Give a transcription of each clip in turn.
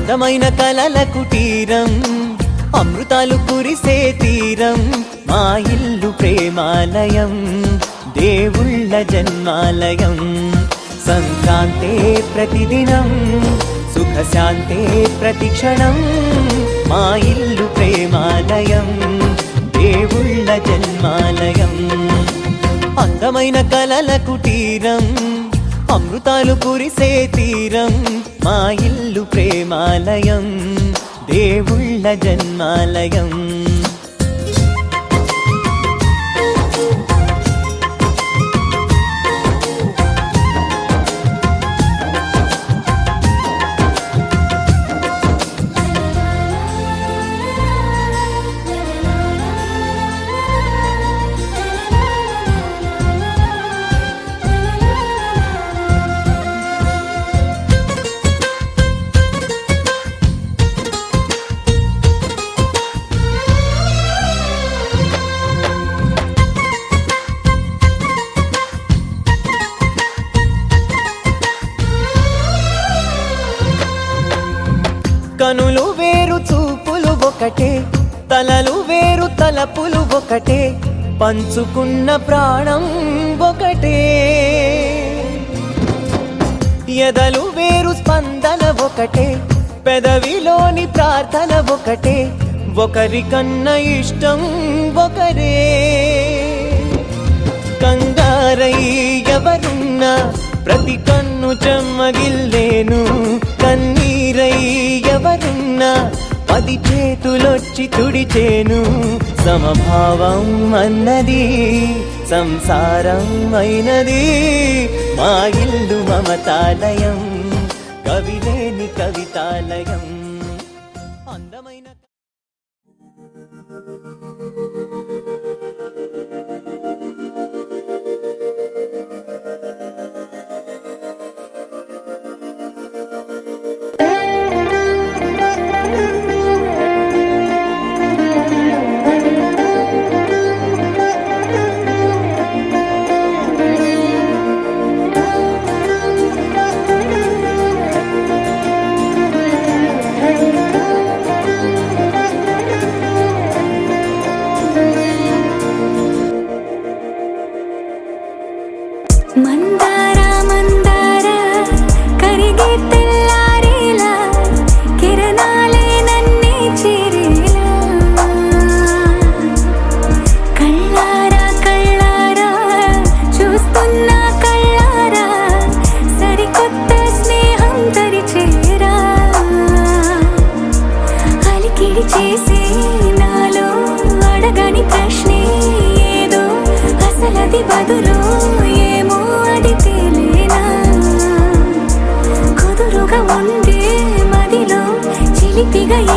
అందమైన కలల కుటీరం, అమృతాలు కురిసే తీరం, మా ఇల్లు ప్రేమాలయం, దేవుళ్ళ జన్మాలయం. సంక్రాంతే ప్రతిదినం, సుఖశాంతే ప్రతిక్షణం, మా ఇల్లు ప్రేమాలయం, దేవుళ్ళ జన్మాలయం. అందమైన కలల కుటీరం, అమృతాలు కురిసే తీరం, మా ఇల్లు ప్రేమాలయం, దేవుళ్ళ జన్మాలయం. కనులు వేరు చూపులు ఒకటే, తలలు వేరు తలపులు ఒకటే, పంచుకున్న ప్రాణం ఒకటే. ఎదలు వేరు స్పందన ఒకటే, పెదవిలోని ప్రార్థన ఒకటే, ఒకరికన్నా ఇష్టం ఒకరే. కంగారై ఎవరున్నా ప్రతి కన్ను చెమ్మగిల్లేను, కన్నీరై ఎవరున్నా 10 చేతులొచ్చి తుడిచేను. సమభావం అన్నది సంసారం అయినది, మా ఇల్లు మమతాలయం, కవిలేని కవితాలయం. అందమైన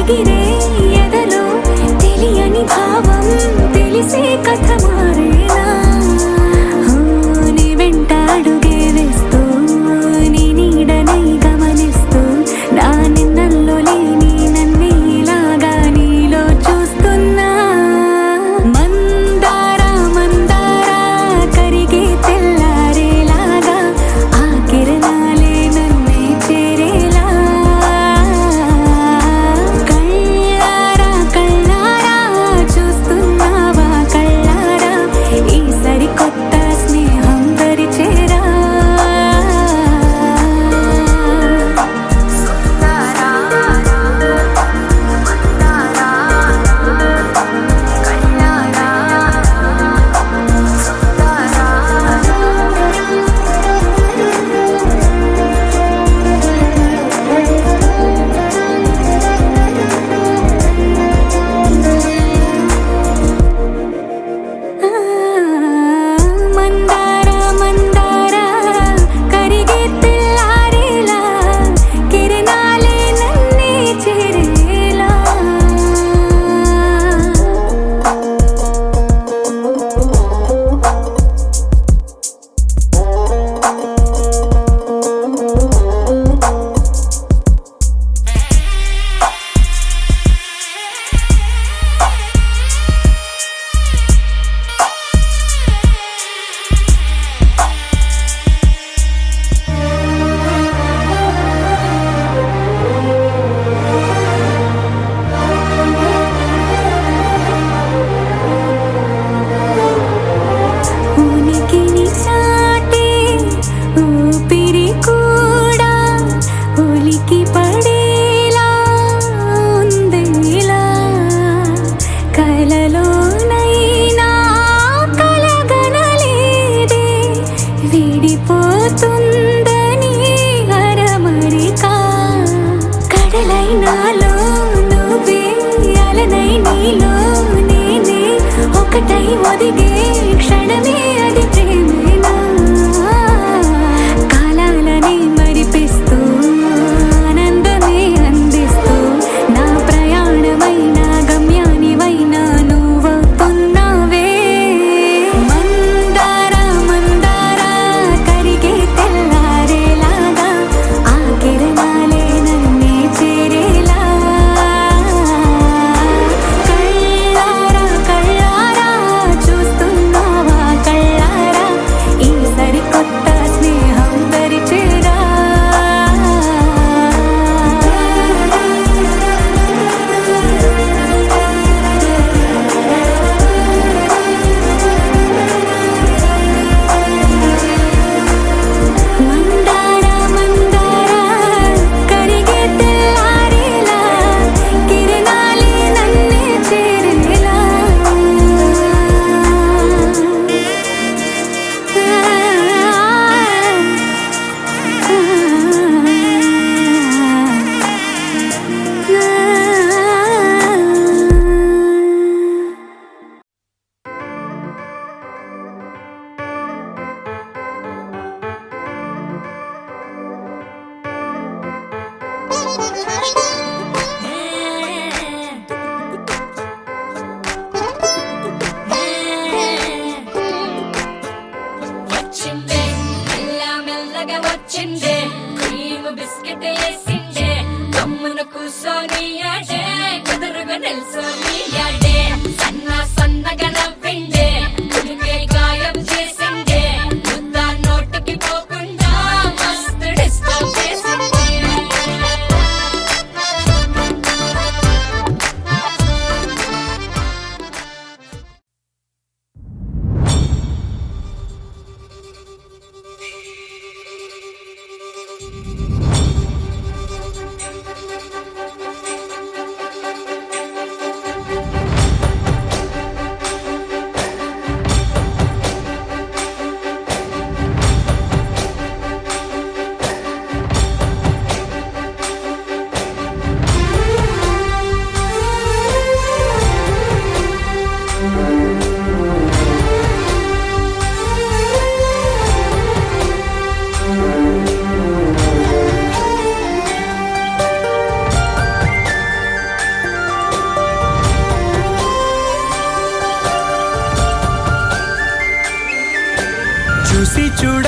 ఎగిరే ఎదలో తెలియని భావం తెలిసే కథ మారేనా. నీ వెంట అడుగే వేస్తూ నీ నీడనై గమనిస్తూ నా నిన్నల్లో లేని నన్నే ఇలాగా నీలో చూస్తున్నా. మందార మందార కరిగే తెల్లారేలాగా ఆ కిరణాలే నన్నే చేరేలా. కళ్ళారా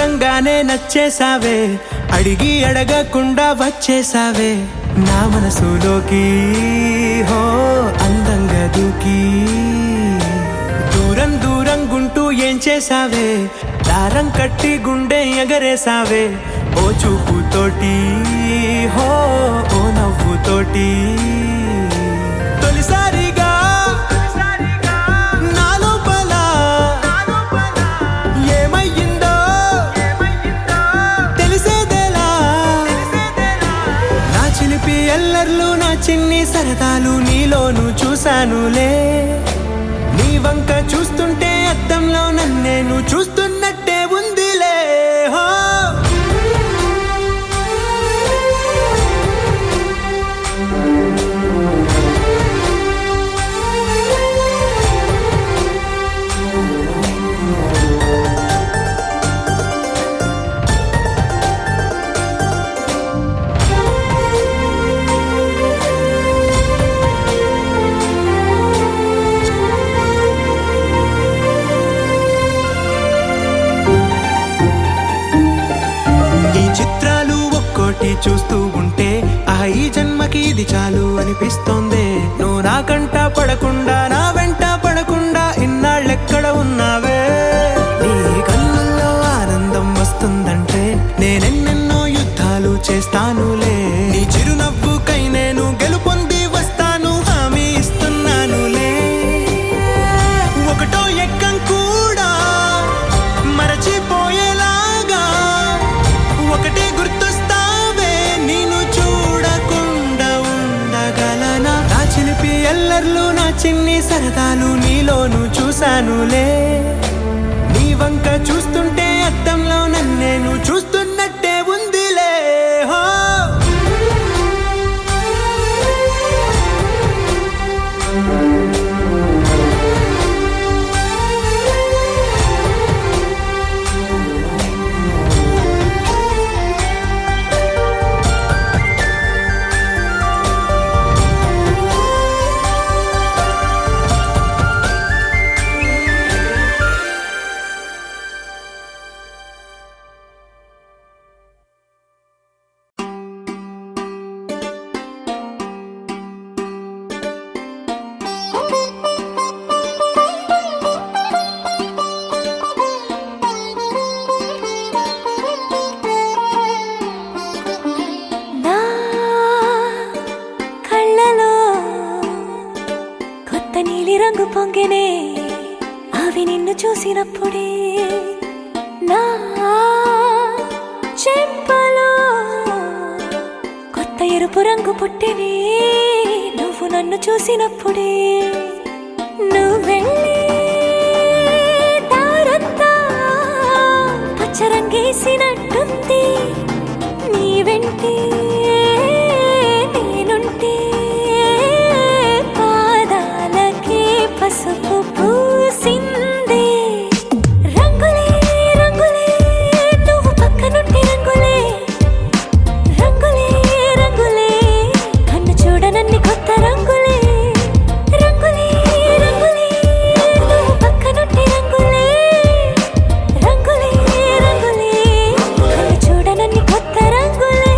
చూడంగానే నచ్చేసావే, అడిగి అడగకుండా వచ్చేసావే నా మనసులోకి. హో అందంగా దూకి దూరం దూరం గుంటూ ఏం చేసావే, దారం కట్టి గుండె ఎగరేసావే ఓ చూపుతోటి, హో ఓ నవ్వుతోటి. తొలిసారిగా నా లోపల ఏమయ్యిందో తెలిసేదేలా. నా చిలిపి ఎల్లర్లు నా చిన్ని సరదాలు నీలోను చూశానులే. నీ వంక చూస్తుంటే అద్దంలో నన్నేను చూస్తున్నట్టే ఉందిలే. హో చూస్తూ ఉంటే ఈ జన్మకి ఇది చాలు అనిపిస్తోందే. నువ్వు నా కంట పడకుండా నా వెంట పడకుండా ఇన్నాళ్ళెక్కడ ఉన్నావే. నీ కళ్ళల్లో ఆనందం వస్తుందంటే నేనెన్నెన్నో యుద్ధాలు చేస్తానులే. నీ చిరునవ్వుకై నేను గెలుపొంది వస్తాను హామీ ఇస్తున్నానులే. ఒకటో ఎక్కం కూడా మరచిపోయేలాగా ఒకటే గుర్తు ఎల్లర్లు నా చిన్ని సరదాలు నీలోను చూశానులే. నీ వంక చూస్తుంటే అద్దంలో నన్నేను చూస్తున్నట్టే ఉందిలే. హో రంగు పొంగెనే అవి నిన్ను చూసినప్పుడే. నా చెంపలో కొత్త ఎరుపు రంగు పుట్టెనే నువ్వు నన్ను చూసినప్పుడే. నువ్వెళ్ళే దారంతా పచ్చరంగేసినట్టుంది. నీ వెంటే నేనుంటే పసుపు పూసిందే. రంగులే రంగులే నువ్వు పక్కనుంటే రంగులే. రంగులే రంగులే కన్ను చూడనన్ని కొత్త రంగులే. రంగులే రంగులే నువ్వు పక్కనుంటే రంగులే. రంగులే రంగులే కన్ను చూడనన్ని కొత్త రంగులే.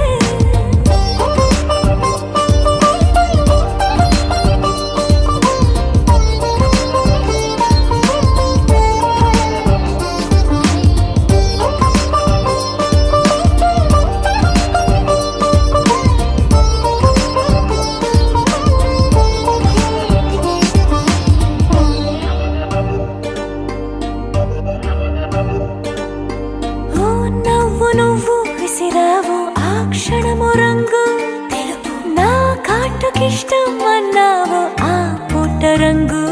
ఇష్టం అన్నావు ఆ పూట రంగు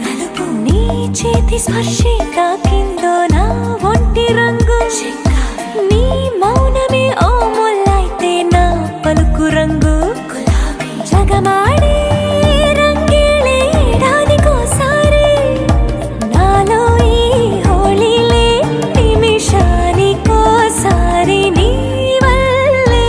నలుపు. నీ చేతి స్పర్శే తాకిందో నా ఒంటి రంగు. నీ మౌనమే ఓ ముల్లైతే నా పలుకు రంగు గులాబీ. జగమాడే రంగేళే ఏడాదికోసారి నాలో ఈ హోళీలే నిమిషానికోసారి. నీ రంగులే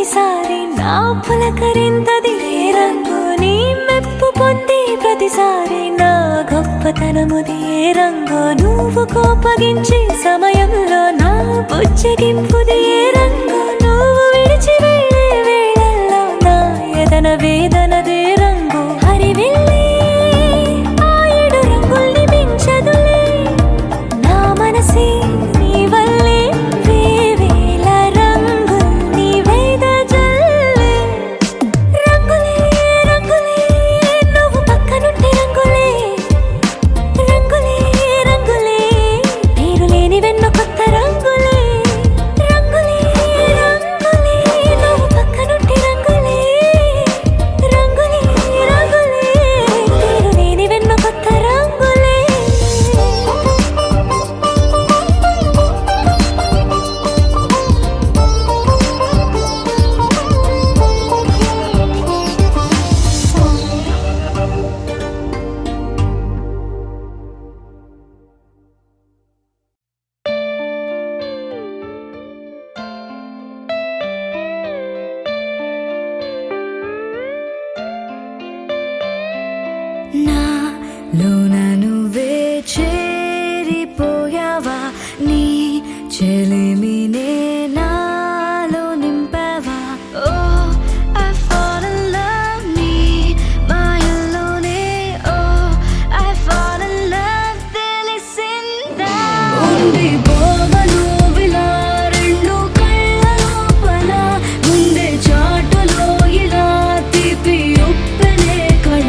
ప్రతిసారి నా పులకరింతది ఏ రంగు నీ మెప్పు పొంది ప్రతిసారి నా గొప్పతనముది ఏ రంగు నువ్వు కోపగించే సమయంలో నా బుజ్జగింపుది ఏ రంగు నువ్వు విడిచి వెళ్ళే వేళల్లో నా ఎదన వేదనదే రంగు హరివిల్లే ఆ ఏడు రంగుల్ని మించదులే నా మనసే నీ వల్లే వేవేల రంగుల్ని వెదజల్లే రంగులే రంగులే నువ్వు పక్కనుంటే రంగులే రంగులే రంగులే పేరు లేని వెన్న కొత్త రంగులే రంగులే రంగులే నువ్వు పక్కనుంటే రంగులే రంగులే రంగులే పేరు లేని వెన్న కొత్త రంగులే నాలోన నువ్వే చేరిపోయావా నీ చెలిమినే నాలో నింపావా ఓ I fall in love నీ మాయల్లోనే ఓ I fall in love తెలిసిందా ఉంది పోవను విలా రెండు కళ్ళ లోపల ముందే చాటులో ఇలా తీపి ఉప్పెనే కళ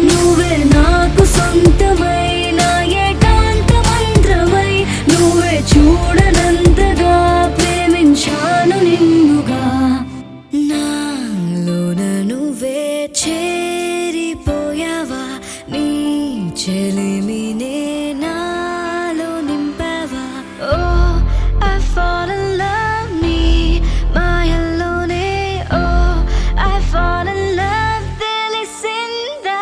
నువ్వే నాకు సొంతమైన ఏకాంత మంత్రమై నువ్వే చూడనంతగా ప్రేమించాను నిన్నుగా నాలోన నువ్వే చేరిపోయావా నీ చెలిమినే నాలో నింపావా ఓ I fall in love నీ మాయల్లోనే ఓ I fall in love తెలిసిందా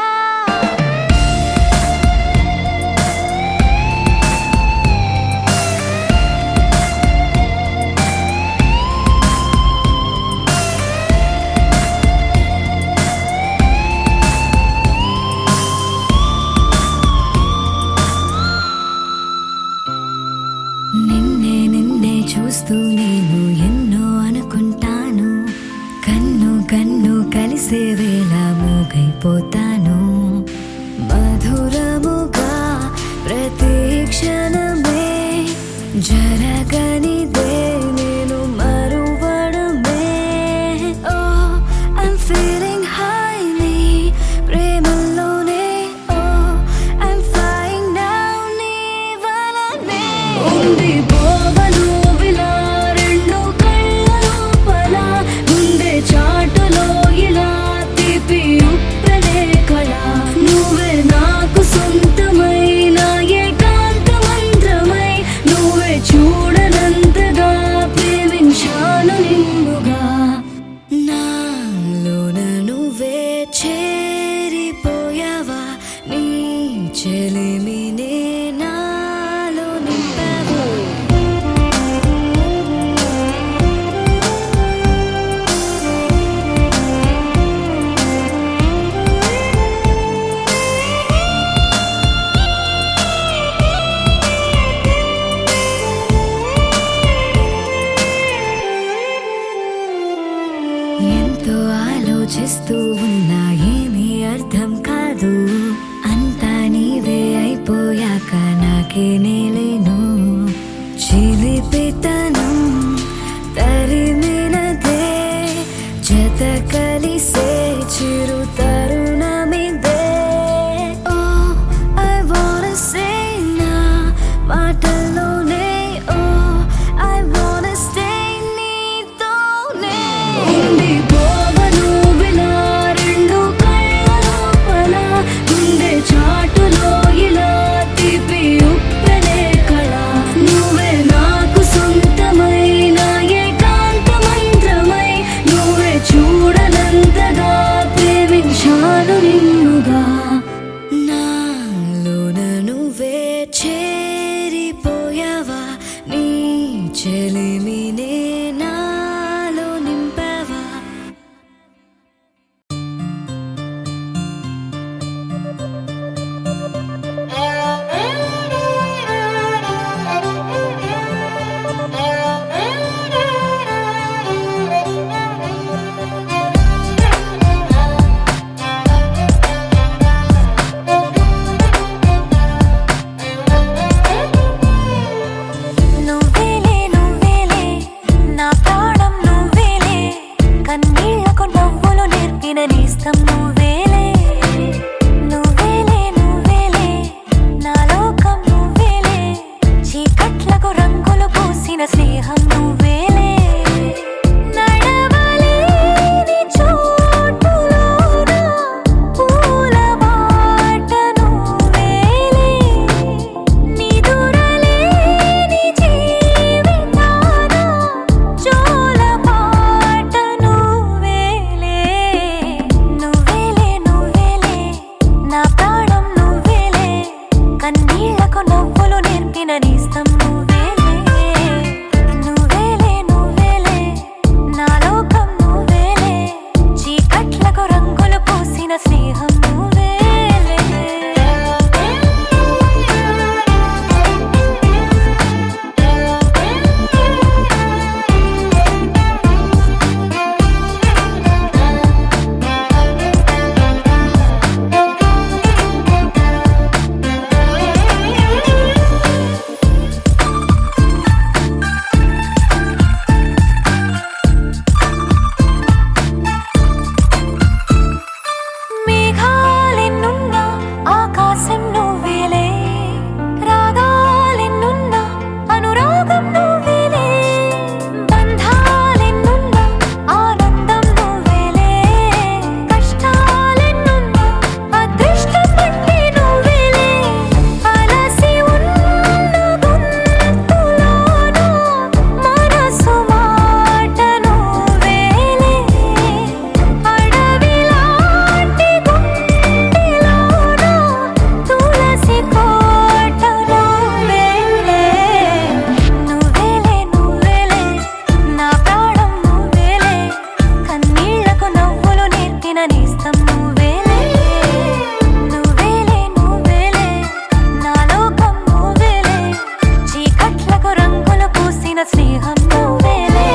నిన్నే నిన్నే చూస్తూ నేను ఎన్నో అనుకుంటాను కన్ను కన్ను కలిసే వేళ మూగైపోతాను మధురముగా ప్రతి క్షణమే జరగనిదే నేను మరువడమే ఓ I'm feeling high నీ ప్రేమలోనే ఓ I'm flying down నీ వలనే ఉంది పోవను విలా రెండు కళ్ళ లోపల ముందే చాటులో ఇలా తీపి ఉప్పెనే కళ నువ్వే నాకు సొంతమైన ఏకాంత మంత్రమై నువ్వే చూడనంతగా ప్రేమించాను నిన్నుగా నాలోన నువ్వే చేరిపోయావా నీ చెలిమినే నాలో నింపావా ఎంతో ఆలోచిస్తూ ఉన్నా ఏమీ అర్థం కాదు అంతా నీవే అయిపోయాక నాకే నేలేను చిలిపితనం తరిమినదే జత కలిసే చిరు తరుణమిదే ఓ I wanna say నా మాటల్లోనే ఓ I wanna stay నీతోనే ఉంది పోవను విలా రెండు కళ్ళ లోపల ముందే చాటులో ఇలా తీపి ఉప్పెనే కళ నువ్వే నాకు సొంతమైన ఏకాంత మంత్రమై నువ్వే చూడనంతగా ప్రేమించాను నిన్నుగా నాలోన నువ్వే చేరిపోయావా నీ చెలిమినే నాలో నింపావా నేస్తం నువ్వేలే నువ్వేలే నువ్వేలే నా లోకం నువ్వేలే చీకట్లకు రంగులు పూసిన స్నేహం నువ్వేలే నడవలేని చోటులోన పూల బాట నువ్వేలే నిదురలేని జీవితాన జోల పాట నువ్వేలే నువ్వేలే నువ్వేలే నా ప్రాణం నువ్వేలే కన్నీళ్లకు నవ్వులు నేర్పిన నేస్తం నువ్వేలే నువ్వేలే నువ్వేలే నా లోకం నువ్వేలే చీకట్లకు రంగులు పూసిన స్నేహం నువ్వేలే మేఘాలెన్నున్నా ఆకాశం నువ్వేలే రాగాలెన్నున్నా అనురాగం నువ్వేలే బంధాలెన్నున్నా ఆనందం నువ్వేలే కష్టాలెన్నున్నా అదృష్టం అంటే నువ్వేలే అలసి ఉన్న గొంతులోన మనసు మాట నువ్వేలే అడవిలాంటి గుండెలోన తులసి కోట నువ్వేలే నువ్వేలే నువ్వేలే నా ప్రాణం నువ్వేలే కన్నీళ్లకు నవ్వులు నేర్పిన నేస్తం నువ్వేలే నువ్వేలే నువ్వేలే నా లోకం నువ్వేలే చీకట్లకు రంగులు పూసిన స్నేహం నువ్వేలే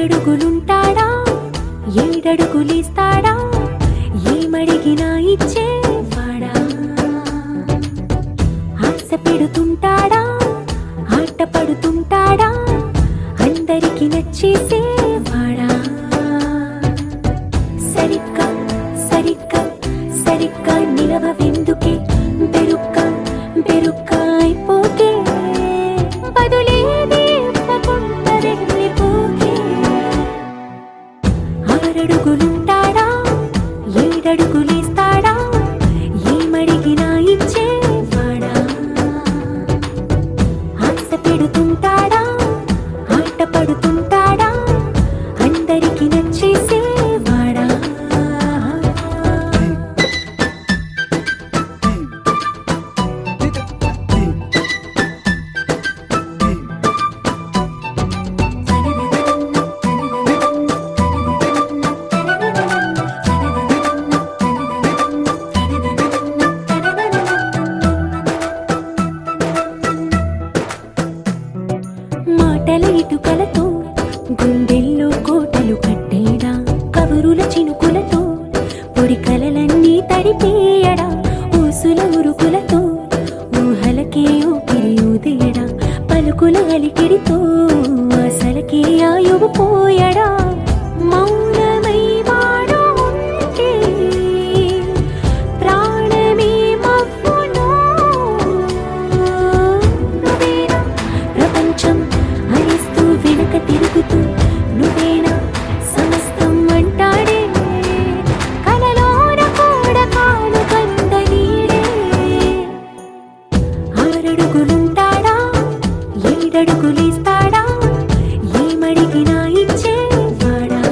6 అడుగులుంటాడా 7 అడుగులేస్తాడా ఏమడిగినా ఇచ్చేవాడా ఆశ పెడుతుంటాడా ఆట పడుతుంటాడా అందరికి నచ్చేసేవాడా సరిగ్గా సరిగ్గా సరిగ్గా నిలవవెందుకే బెరుక్క అయిపోతే బదులేది ఇవ్వకుండా వెళ్ళిపోకే 6 అడుగులుంటాడా 7 అడుగులేస్తాడా ఏమడిగినా ఇచ్చేవాడా ఆశ పెడుతుంటాడా ఆట పడుతుంటాడా అందరికి నచ్చేసేవాడా మాటల ఇటుకలతో గుండెల్లో కోటలు కట్టేడా కబురుల చినుకులతో పొడి కలలన్నీ తడిపేయడా ఊసుల ఉరుకులతో ఊహలకే ఊపిరి ఊదేయడా పలుకుల అలికిడితో అసలకే ఆయువు పోయడా మౌనమై వాడు ఉంటే ప్రాణమే మవ్వును నువ్వేనా ప్రపంచం అరిస్తూ వెనక తిరుగుతూ నువ్వేనా సమస్తం అంటాడే కలలోన కూడా కాను కంద నీడే 6 అడుగులుంటాడా 7 అడుగులేస్తాడా ఏమడిగినా ఇచ్చేవాడా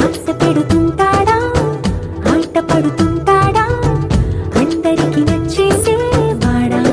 ఆశ పెడుతుంటాడా ఆట పడుతుంటాడా అందరికి నచ్చేసేవాడా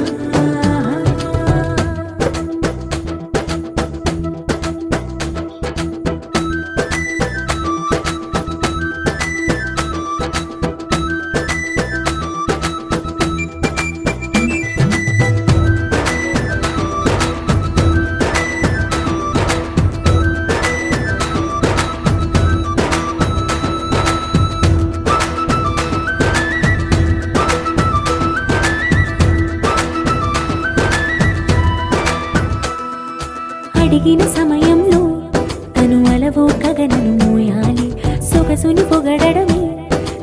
అడిగిన సమయంలో తను అలవో గగనను మోయాలి సొగసుని పొగడమే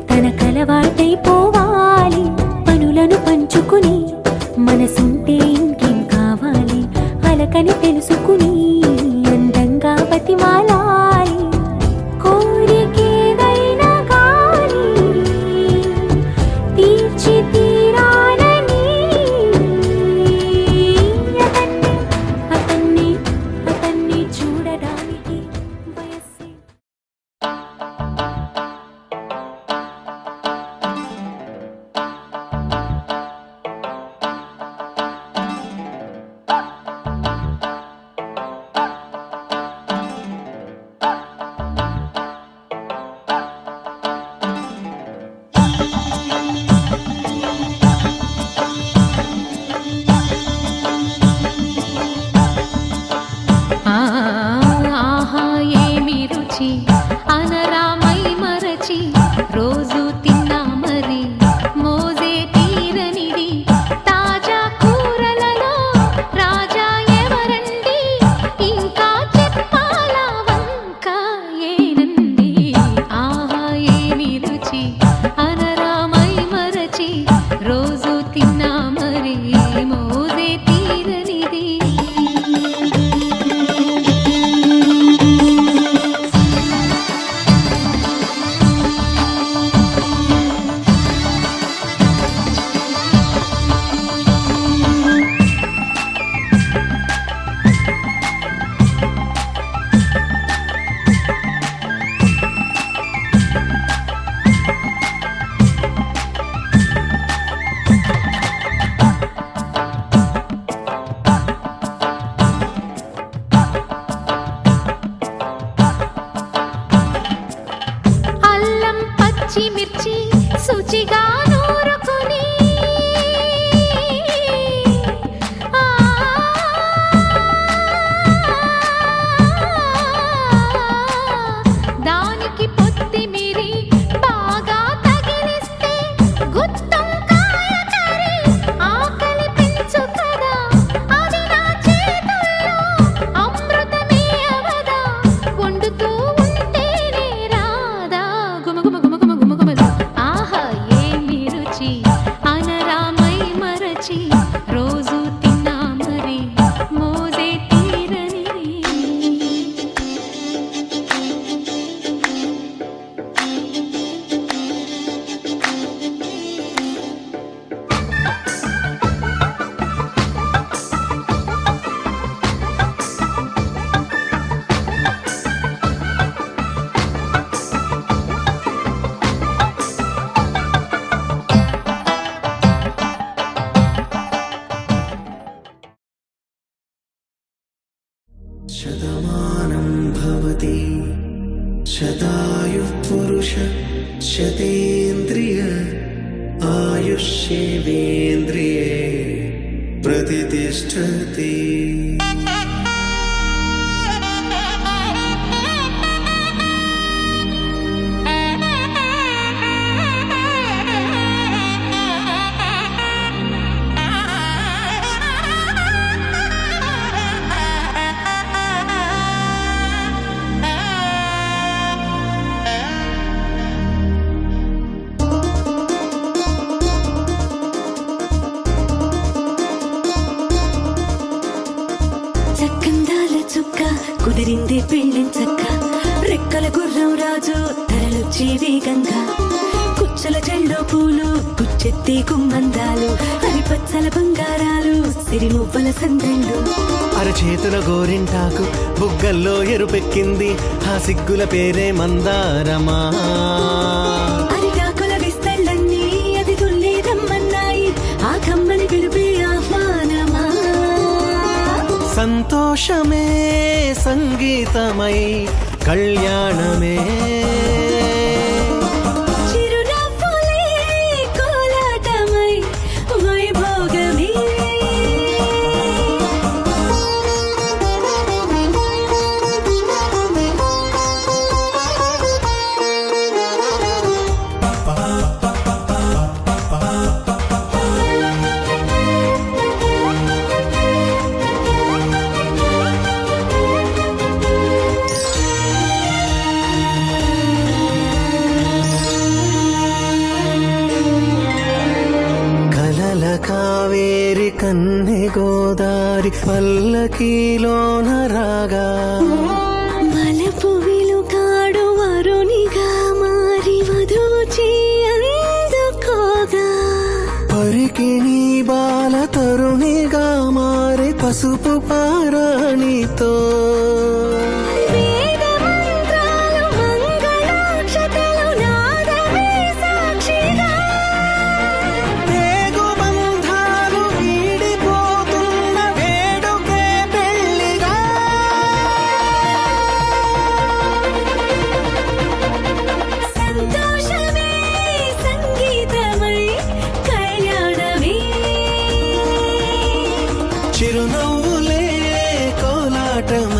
తనకలవాటైపోవాలి పనులను పంచుకుని మనసుంటే ఇంకేం కావాలి అలకని తెలుసుకుని అందంగా బతిమాలాలి కోరికేదైనా గాని తీర్చి తీరాలని అతన్ని చూడడానికి వయస్సే ఆహా ఏమి రుచి అనరామై మరచి రోజు తిన్నా మరి మోజే తీరనిది తాజా కూరలలో రాజా ఎవరండి ఇంకా చెప్పాలా వంక ఏనంది ఆహా ఏమి రుచి అనరామై మరచి రోజు తిన్నా మరి మోజే తీరనిది పచ్చిమిర్చి శుచిగా నూరుకుని जितेन्द्रिय आयुष्येवेन्द्रिये प्रतिष्ठति చక్కందాల చుక్క కుదిరింది పెళ్ళించక్క రెక్కల గుర్రం రాజు తరలొచ్చే వేగంగా కుచ్చల చెల్లో పూలు కుచ్చెత్తి కుమ్మందాలు అరిపచ్చల బంగారాలు సిరిమువ్వల సందళ్ళు అరచేతుల గోరింటాకు బుగ్గల్లో ఎరుపెక్కింది ఆ సిగ్గుల పేరే మందారమా అరిగాకుల విస్తళ్ళన్నీ అది తుల్లి రమ్మన్నాయి ఆ కమ్మని పిలిపే ఆహ్వానమా సంతోషమే సంగీతమై కళ్యాణమే చిరునవ్వులే కోలాటమై వైభోగమే కలల కావేరి కన్నె గోదారి పల్లకీలోన రాగా వలపు విలుకాడు వరునిగా మారి వధూచి అందుకోగా పరికిణి బాల తరుణిగా మారే పసుపు పారాణితో వేద మంత్రాలు మంగళాక్షతలు నాదమే సాక్షిగా రేగు బంధాలు వీడిపోతున్న వేడుకే పెళ్లిగా సంతోషమే సంగీతమై కళ్యాణమే చిరునవ్వులే కోలాటమై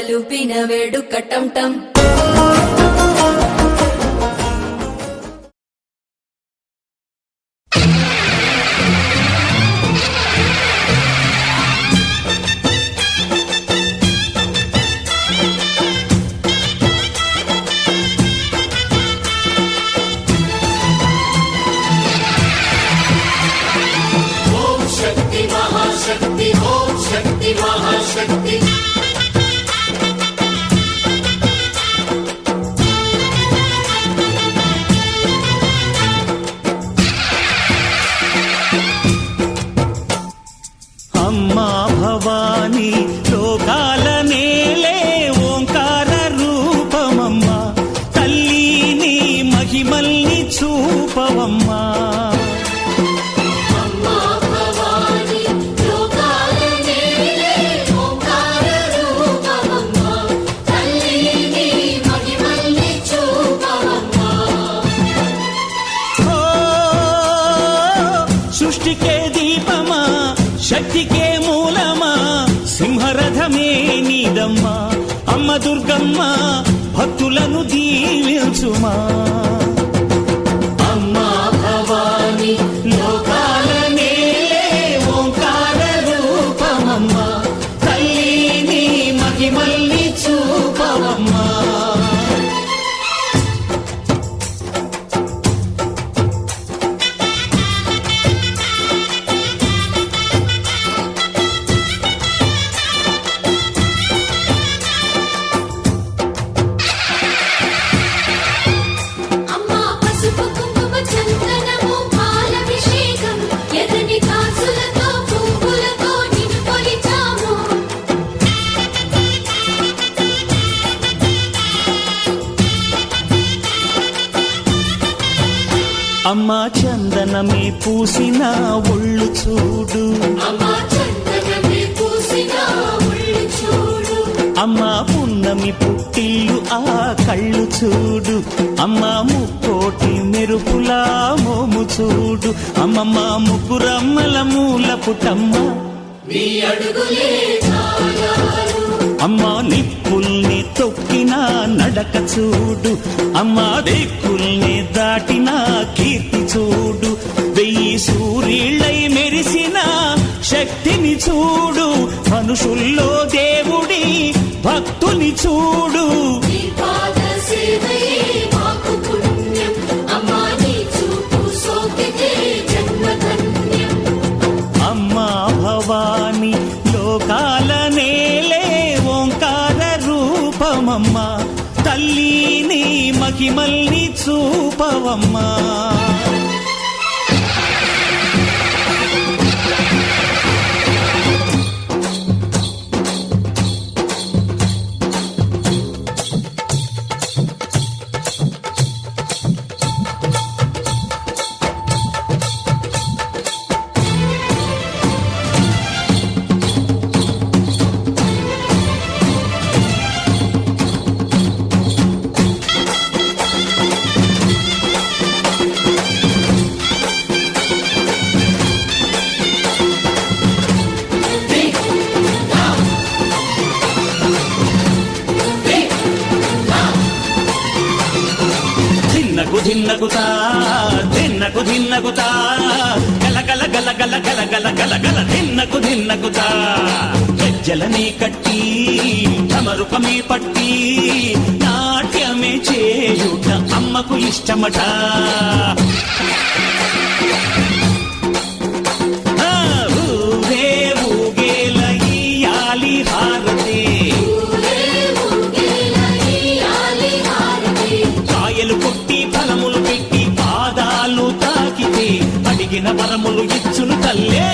కలలుపిన వేడుక టం టం. అమ్మా భవానీ లోకాల నేలే ఓంకార రూపమమ్మా తల్లిని మహిమల్ని చూపవమ్మా. సృష్టికే దీపమా శక్తికే మూలమా సింహరథమే నీదమ్మా అమ్మ దుర్గమ్మ భక్తులను దీవించుమా. అమ్మా భవానీ లోకాల నేలే ఓంకార రూపమమ్మా తల్లిని మహిమల్ని చూపవమ్మా. అమ్మా చందనమే పూసిన ఒళ్ళు చూడు అమ్మా పున్నమి పుట్టిల్లు ఆ కళ్ళు చూడు అమ్మా ముక్కోటి మెరుపులా మోము చూడు అమ్మమ్మ ముగ్గురమ్మల మూల పుటమ్మ అమ్మా నిప్పుల్ని తొక్కిన నడక చూడు అమ్మా దిక్కుల్ని దాటిన కీర్తి చూడు 1000 సూర్యుళ్ళై మెరిసిన శక్తిని చూడు మనుషుల్లో దేవుడి భక్తుని చూడు. అమ్మా భవానీ లోకాల నేలే ఓంకార రూపమమ్మా తల్లిని మహిమల్ని చూపవమ్మా. ధిన్నగుతా ధిన్నకు ధిన్నగుతా గల గల గల గల గల గల గల గల ధిన్నగుతా గజ్జలనే కట్టి ఢమరుకమే పట్టి నాట్యమే చేయుట అమ్మకు ఇష్టమట. ఊరే ఊగేల ఇయ్యాలి హారతి కాయలు కొట్టి ఫలములు పెట్టి పాదాలు తాకితే అడిగిన వరములు ఇచ్చును తల్లే.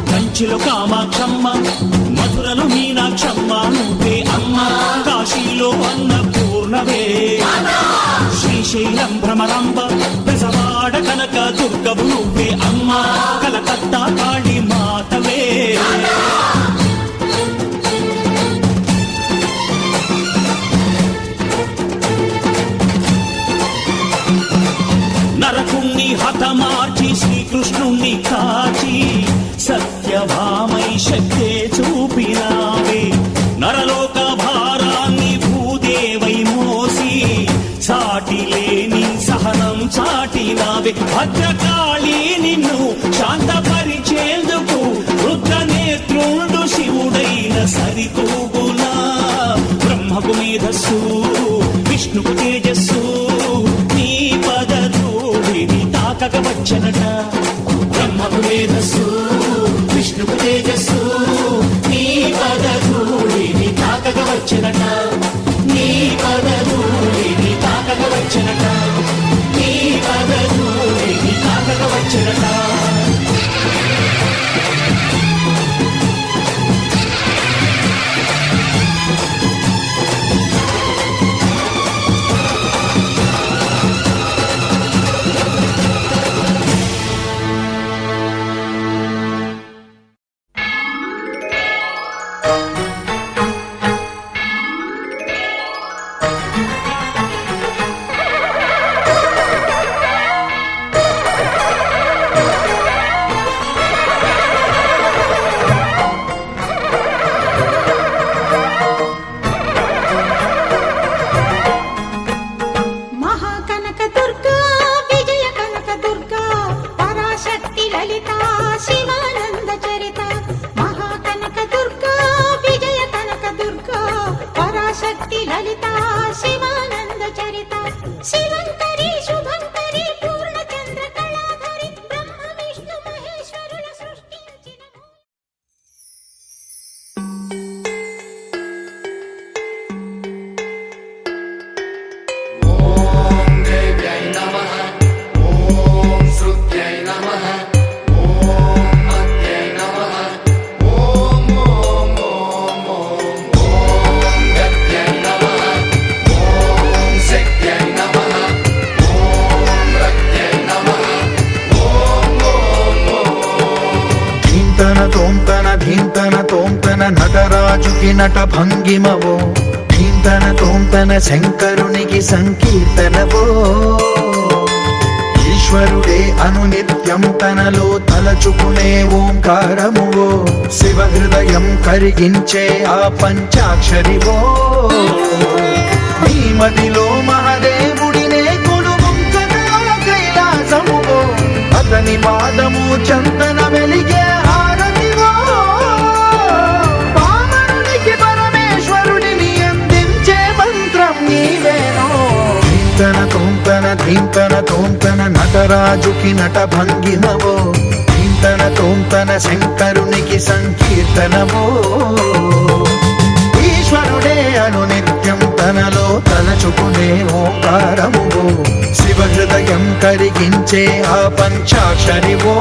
కంచిలో కామాక్షమ్మ మధురలో మీనాక్షమ్మ నువ్వే అమ్మ కాశీలో అన్నపూర్ణవే శ్రీశైలం భ్రమరాంబ బెజవాడ కనక దుర్గవు నువ్వే అమ్మ కలకత్తా కాళీ మాతవే. హతమార్చి శ్రీకృష్ణుణ్ణి కాచి సత్యభామై శక్తే చూపినావే నరలోక భారాన్ని భూదేవై మోసి సాటి లేని సహనం చాటినావే భద్రకాళి నిన్ను శాంతపరిచేందుకు రుద్రనేత్రుండు శివుడైన సరితూగులా బ్రహ్మకు మేధస్సు విష్ణుకు తేజస్సు నీ పదధూళిని తాకక వచ్చనట బ్రహ్మకు మేధస్సు విష్ణుకు తేజస్సు నీ పదధూళిని తాకక వచ్చనట నీ పదధూళిని తాకక వచ్చనట నీ పదధూళిని తాకక వచ్చనట నటరాజుకి నట భంగిమవో ధీంతన తోంతన శంకరునికి సంకీర్తనవో ఈశ్వరుడే అనునిత్యం తనలో తలచుకునే ఓంకారమువో శివ హృదయం కరిగించే ఆ పంచాక్షరివో నీ మదిలో మహాదేవుడినే కొలువంకగా కైలాసమువో అతని పాదము చందన వెలిగే హారతివో పామరునికి పరమేశ్వరుడిని అందించే మంత్రం నీవేనో ధీంతన తోంతన నటరాజుకి నట భంగిమవో ధీంతన శంకరునికి సంకీర్తనవో ఈశ్వరుడే అనునిత్యం తనలో తలచుకునే ఓంకారమువో శివ హృదయం కరిగించే ఆ పంచాక్షరివో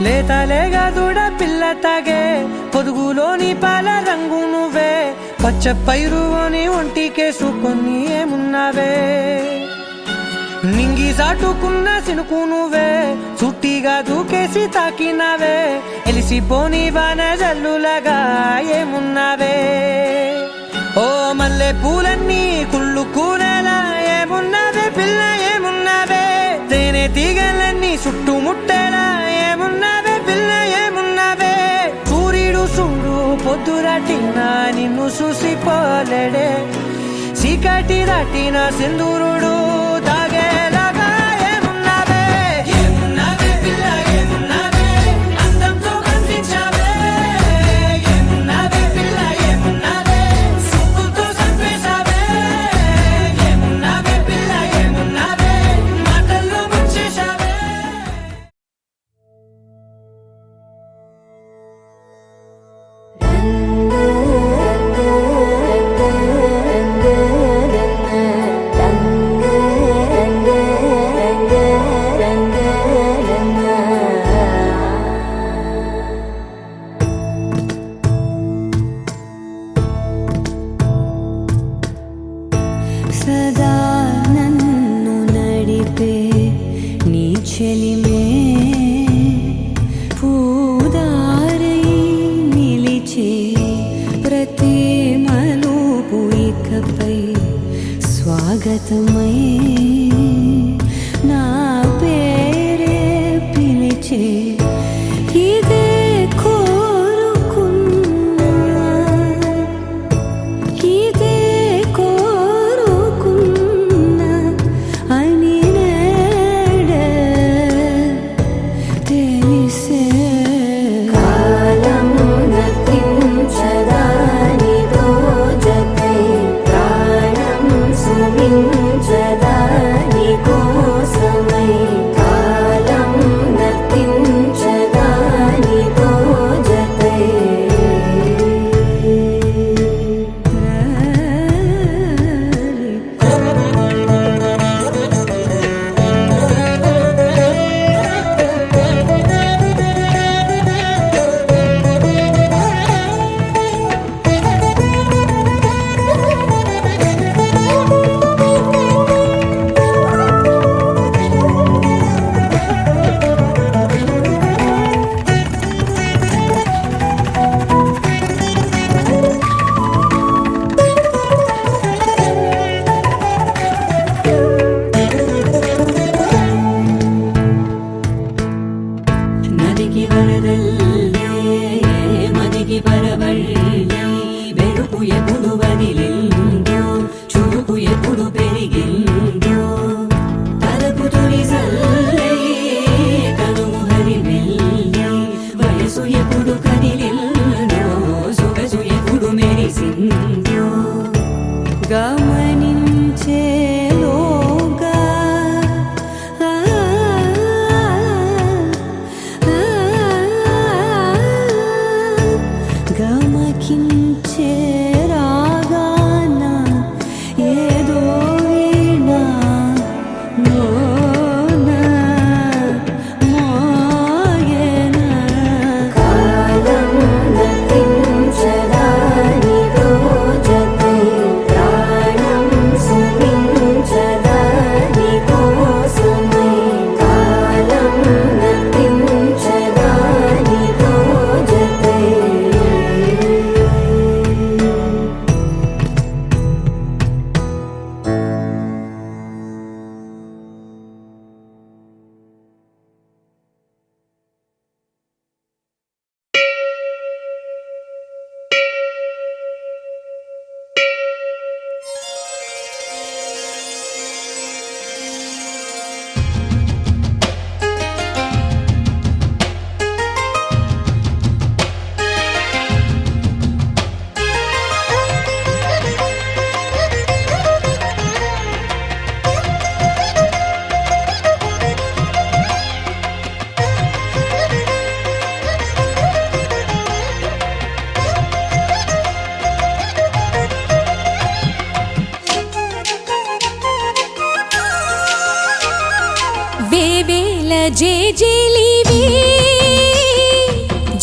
లేతలేగా దూడ పిల్ల తాగే పొదుగులోని పాల రంగు నువ్వే పచ్చ పైరుని ఒంటికేసుకొని ఏమున్నావే నింగి సాటుకున్న సినుకు నువ్వే చుట్టిగా దూకేసి తాకినావే ఎలిసిపోని వాన జల్లులగా ఏమున్నావే ఓ మల్లె పూలన్నీ కుళ్ళు కూరలా ఏమున్నావే పిల్ల ఏమున్నావే తేనె తీగలన్నీ చుట్టుముట్టేలా ఏమున్నావే పిల్ల ఏమున్నావే సూర్యుడు చూడు పొద్దురాటిన నిన్ను చూసిపోలేడే చీకటి దాటిన సింధూరుడు తాగేలాగా ఏమున్నావే ఏమున్నావే పిల్ల ఏమున్నావే అందంతో కనిపించావే ఏమున్నావే పిల్ల ఏమున్నావే సుక్కుతో చంపేశావే ఏమున్నావే పిల్ల ఏమున్నావే మాటల్లో ముంచేశావే సదా నన్ను నడిపే నీ చెలిమే పూదారై నిలిచే ప్రతి మలుపు ఇకపై స్వాగతమై నా పేరే పిలిచే ఇదే కోరుకున్నా ఇదే కోరుకున్నా అని నేడే తెలిసే కాలం నతించదా నీతో జతై ప్రాణం సుమించదా నీ కోసమై కాలం నతించదా నీతో జతై నదికి వరదల్లే మదికి పరవళ్ళే వెలుపు ఎప్పుడు వదిలిందో చురుకు ఎప్పుడు పెరిగిందో తలపు తొలి సల్లే కనుము హరివెల్లే వయసు ఎప్పుడు కదిలిందో సొగసు ఎప్పుడు మెరిసిందో గమనించేలోగా గమకించే రాగాన ఏదో వీణా లోన మోగేనా కాలం నతించదా నీతో జతై ప్రాణం సుమించదా నీ కోసమై కాలం నతించదా నీతో జతై వేవేల జేజేలివే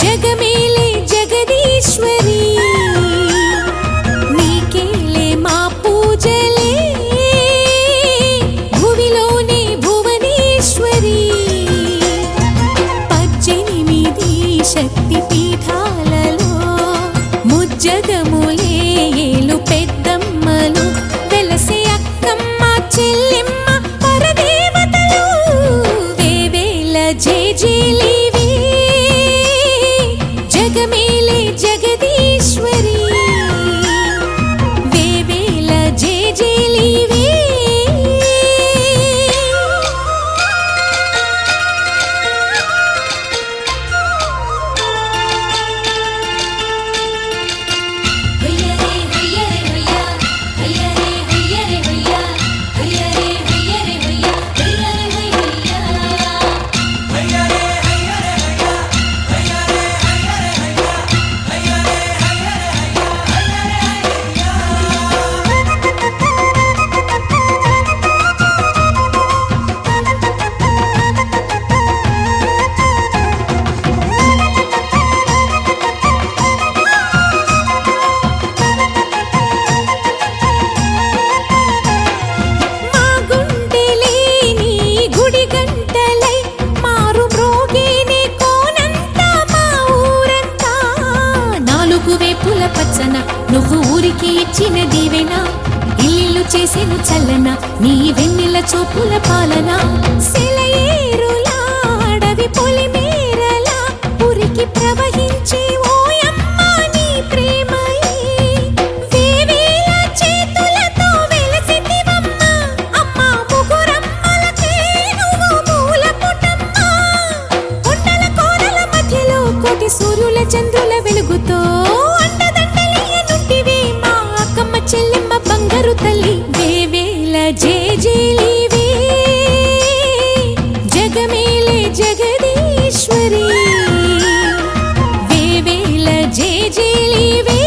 జగమేలే జగదీశ్వరి నీకేలే మా పూజలే భువిలోనే భువనేశ్వరి 18 శక్తి పీఠాలలో ముజ్జగములే ఏలు పెద్దమ్మలు వెలసే అక్కమ్మ చెల్లెమ్మ పరదేవతలు వేవేల జేజేలివే జగమేలే జగదీశ్వరి నువ్వు ఊరికి ఇచ్చిన దీవెనా ఇల్లు చేసేను చల్లన నీ వెన్నెల చూపుల పాలన సెలయేరులా అడవి పొలిమేరలా ఉరికి ప్రవహించే ఓయమ్మ నీ ప్రేమయే వేవేల చేతులతో వెలసితివమ్మ అమ్మ ముగురమ్మలకే నువ్వు మూల పుటమ్మ కొండల కోరల మధ్యలో కోటి సూర్యుల చంద్రుల వెలుగుతో అండదండలియనుంటివే మా అక్కమ్మ చెల్లెమ్మ బంగారు తల్లి వేవేల జేజేలివే జగమేలే జగదీశ్వరి వేవేల జేజేలివే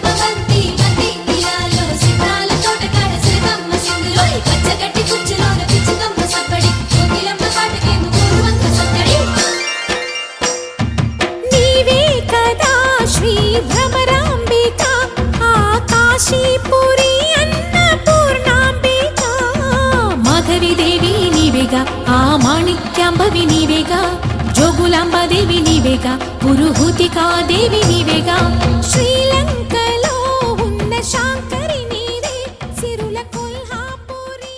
బంతి బంతి ఇలాలో సితాల తోటకాడ సిరగమ్మ సింగులోయ్ పచ్చగడ్డి కుచ్చులోన పిచ్చికమ్మ సబ్బడి కోకిలమ్మ పాటకేమో కోరువంక సత్తడి నీవే కదా శ్రీ భ్రమరాంబిక ఆకాశీపురి అన్నపూర్ణాంబిక మాధవి దేవి నీవేగా ఆ మాణిక్యాంబవి నీవేగా జోగులాంబాదేవి నీవేగా పురుహూతికా దేవి నీవేగా శ్రీలంకలో ఉన్న శాంకరి నీవే సిరుల కొల్హాపురి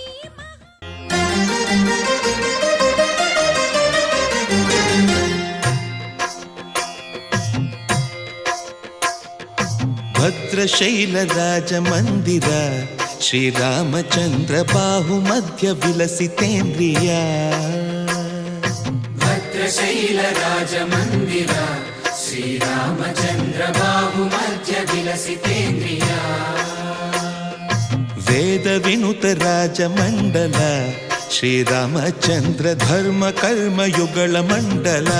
భద్రశైల రాజమందిర శ్రీరామచంద్ర బాహు మధ్య విలసితేంద్రియ భద్రశైల రాజమందిర శ్రీరామచంద్ర బాహు మధ్య విలసితేంద్రియ వేద వినుత రాజమండల శ్రీరామచంద్ర ధర్మ కర్మ యుగళ మండల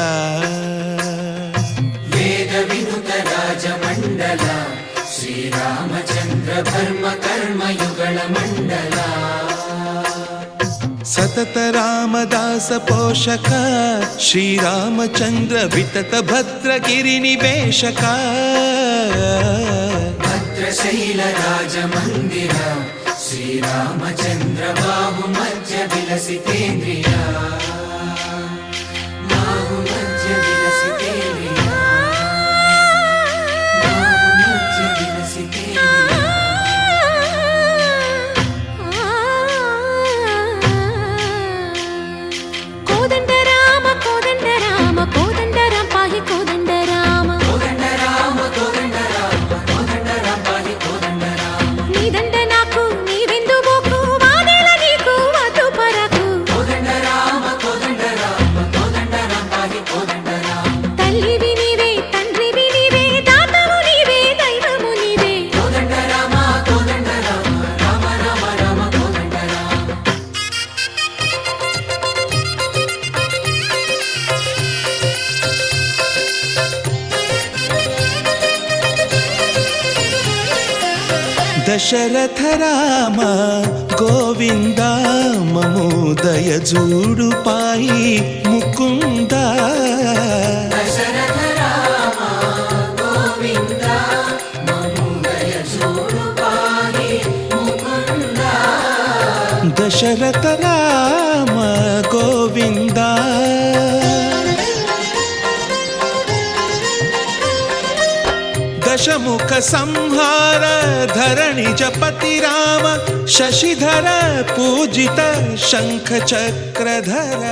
వేద వినుత రాజమండల శ్రీరామచంద్ర ధర్మ కర్మ యుగళ మండల సతత రామదాస పోషక శ్రీరామచంద్ర వితత భద్రగిరి నివేశక భద్రశైల రాజమందిర శ్రీరామచంద్ర బాహు మధ్య విలసితేంద్రియ బాహు మధ్య విలసితేంద్రియ బాహు మధ్య విలసితేంద్రియ కోదండ రామ కోదండ రామ కోదండ రామ పాహి కోదండ రామ కోదండ రామ కోదండ రామ కోదండ రామ పాహి కోదండ రామ నీదండ నాకు నీవెందు బోకు వాదేల నీకు వద్దు పరకు కోదండ రామ కోదండ రామ కోదండ రామ పాహి కోదండ రామ తల్లివి నీవే తండ్రివి నీవే దాతవు నీవే దైవము నీవే కోదండ రామ కోదండ రామ రామ రామ రామ కోదండ రామ దశరథ రామ గోవింద మము దయజూడు పాయి ముకుంద దశరథ రామ గోవింద మము దయచూడు పాహి ముకుంద దశరథ రామ గోవింద దశముఖ సంహార ధరణి జపతి రామ శశిధర పూజిత శంఖ చక్రధర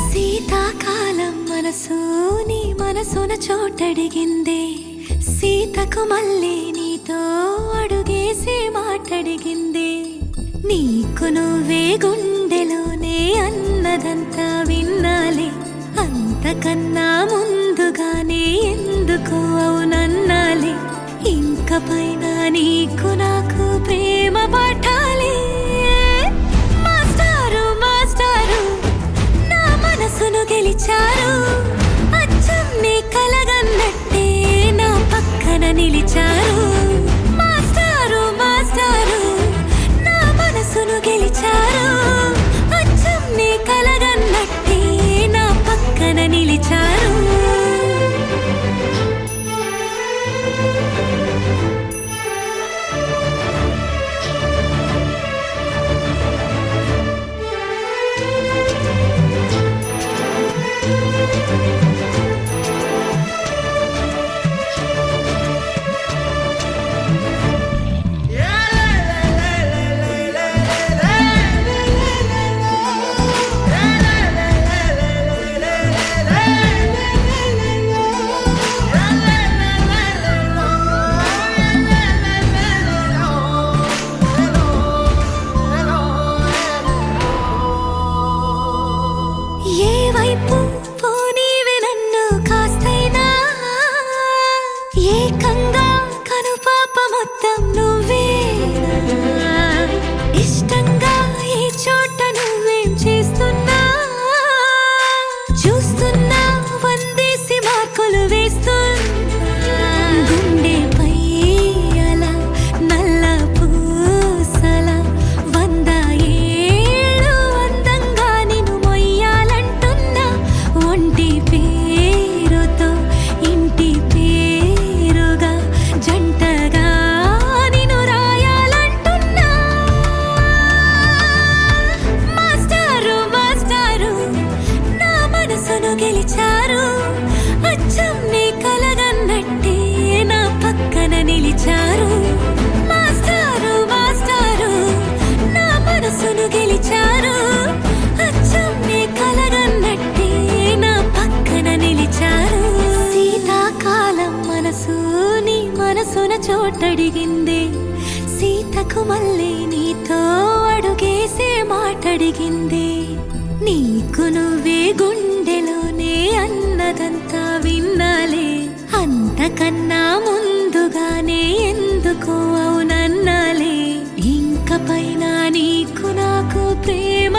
శీతాకాలం మనసు నీ మనసున చోటడిగిందే సీతకు మళ్ళీ నీతో అడుగేసి మాటడిగిందే నీకు నువ్వే గుండెలోనే అన్నదంతా విన్నాలే, అంతకన్నా ముందుగానే ఎందుకు అవునన్నాలే. ఇంక పైన నీకు నాకు ప్రేమ పాఠాలే. మాస్టారు మాస్టారు నా మనసును గెలిచారు, అచ్చం నీ కలగన్నట్టే నా పక్కన నిలిచారు. మాస్టారు మాస్టారు నా మనసును గెలిచారు, అచ్చం నీ కలగన్నట్టే నా పక్కన నిలిచారు. ఏ వైపు పోనీవే నన్ను కాస్తైనా, ఏకంగా కనుపాప మొత్తం నువ్వే. ఇష్టంగా ఏ చోట నువ్వేం చేస్తున్నా, చూస్తున్నా వందేసి మార్కులు వేస్తున్నా. గుండెపై అలా నల్ల పూసల 100 ఏళ్ళు అందంగా నిన్ను మొయ్యాలంటున్నా. ఒంటి పేరుతో ఇంటి పేరుగా జంటగా నిన్ను రాయాలంటున్నా. మాస్టారు మాస్టారు నా మనసును గెలిచారు, అచ్చం నీ కలగన్నట్టే నా పక్కన నిలిచారు. మాస్టారు మాస్టారు నా మనసును గెలిచారు, అచ్చం నీ కలగన్నట్టే నా పక్కన నిలిచారు. శీతాకాలం మనసు నీ మనసున చోటడిగిందే, సీతకు మళ్ళీ నీతో అడుగేసే మాటడిగిందే. నీకు నువ్వే గుండెలోనే అన్నదంతా విన్నాలే, అంతకన్నా ముందుగానే ఎందుకు అవునన్నాలే. ఇంక పైన నీకు నాకు ప్రేమ